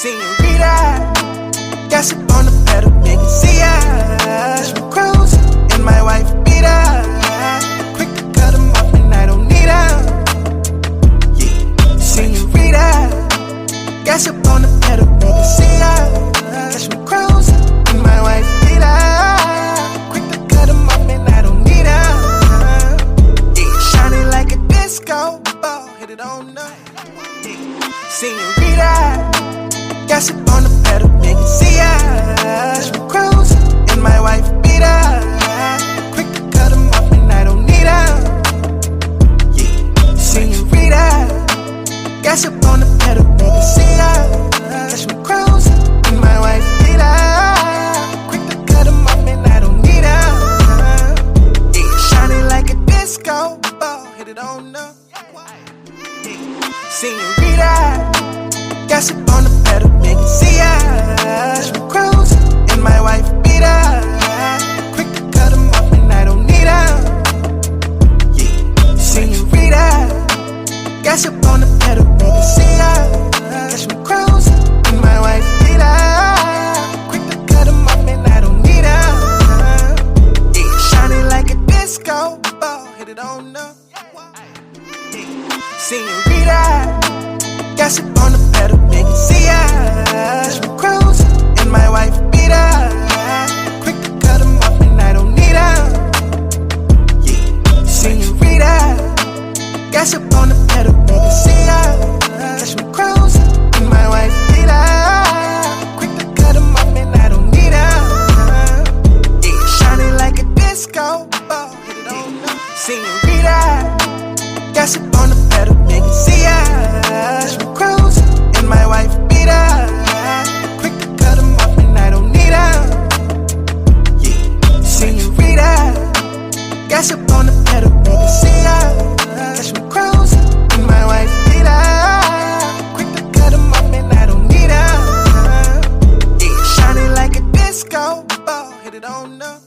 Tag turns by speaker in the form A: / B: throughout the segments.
A: Senorita, gossip on the pedal, nigga, see ya. Just for cruising in my wife beater. Quick to cut him off and I don't need her. Yeah, senorita, gossip on the pedal, nigga, see ya. Just for cruising in my wife beater. Quick to cut him off and I don't need her. Yeah, shining like a disco ball, hit it on the. Senorita, gossip on the pedal, nigga, see ya. Just for cruising in my wife beater. Quick to cut him off and I don't need her. Yeah, senorita, gossip on the pedal, nigga, see ya. Just for cruising in my wife beater. Quick to cut him off and I don't need her. Yeah, shining like a disco ball, hit it on the. Senorita, gossip on the pedal, nigga, see ya. Just for cruising in my wife beater. Quick to cut him off and I don't need her. Yeah, senorita, gossip on the pedal, nigga, see ya. Just for cruising in my wife beater. Quick to cut him off and I don't need her. Yeah, shining like a disco ball, hit it on the. Senorita, gossip on the pedal, nigga, see ya. Just for cruising in my wife beater. Quick to cut him off and I don't need her. Yeah, senorita, gossip on the pedal, nigga, see ya. Just for cruising in my wife beater. Quick to cut him off and I don't need her. Yeah, shining like a disco ball, hit it on the. Senorita, gossip on the pedal, nigga, see ya. Just for cruising in my wife beater. Quick to cut him off and I don't need her. Yeah, senorita, gossip on the pedal, nigga, see ya. Just for cruising in my wife beater. Quick to cut him off and I don't need her. Yeah, shining like a disco ball, hit it on the.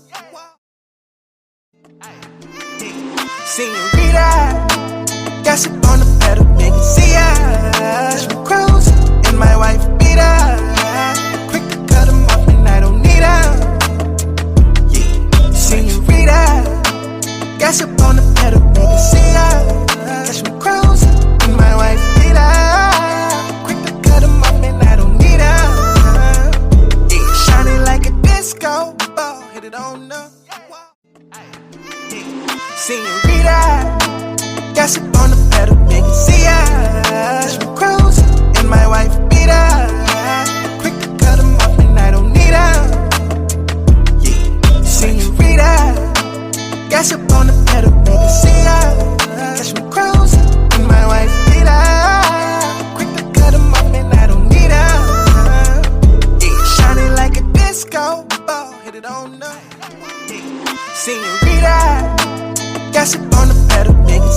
A: Senorita, gossip on the pedal, nigga, see ya. Just for cruising in my wife beater. Quick to cut him off and I don't need her. Yeah, senorita, gossip on the pedal, nigga, see ya. Just for cruising in my wife beater. Quick to cut him off and I don't need her. Yeah, shining like a disco ball, hit it on the. Senorita, gossip on the pedal, nigga, see ya. Just for cruising in my wife beater. Quick to cut him off and I don't need her. Yeah, senorita, gossip on the pedal, nigga, see ya. Just for cruising in my wife beater. Quick to cut him off and I don't need her. Yeah, shining like a disco ball, hit it on the. Senorita, gossip on the pedal, nigga.